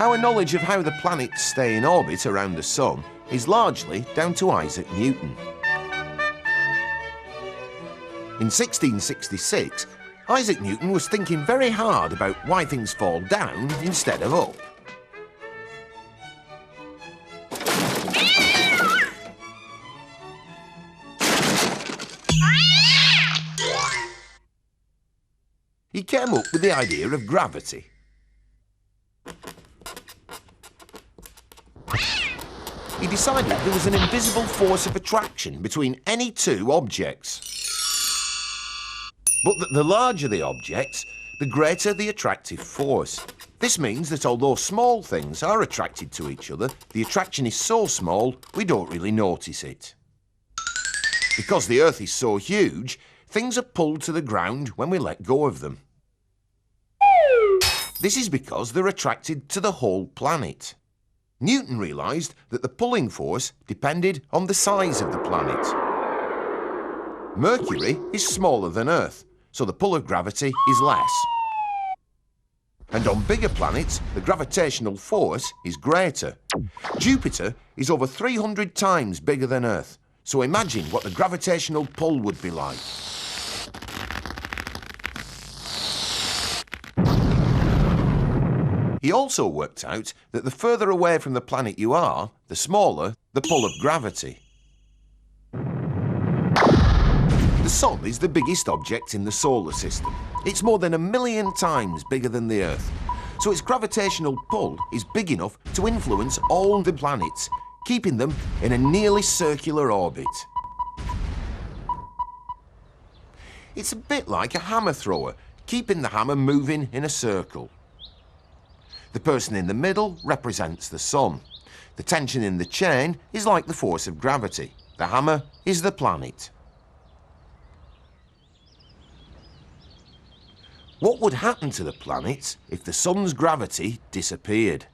Our knowledge of how the planets stay in orbit around the Sun is largely down to Isaac Newton. In 1666, Isaac Newton was thinking very hard about why things fall down instead of up. He came up with the idea of gravity. He decided there was an invisible force of attraction between any two objects. But that the larger the objects, the greater the attractive force. This means that although small things are attracted to each other, the attraction is so small we don't really notice it. Because the Earth is so huge, things are pulled to the ground when we let go of them. This is because they're attracted to the whole planet. Newton realised that the pulling force depended on the size of the planet. Mercury is smaller than Earth, so the pull of gravity is less. And on bigger planets, the gravitational force is greater. Jupiter is over 300 times bigger than Earth, so imagine what the gravitational pull would be like. He also worked out that the further away from the planet you are, the smaller the pull of gravity. The Sun is the biggest object in the solar system. It's more than 1 million times bigger than the Earth, so its gravitational pull is big enough to influence all the planets, keeping them in a nearly circular orbit. It's a bit like a hammer thrower, keeping the hammer moving in a circle. The person in the middle represents the Sun. The tension in the chain is like the force of gravity. The hammer is the planet. What would happen to the planets if the Sun's gravity disappeared?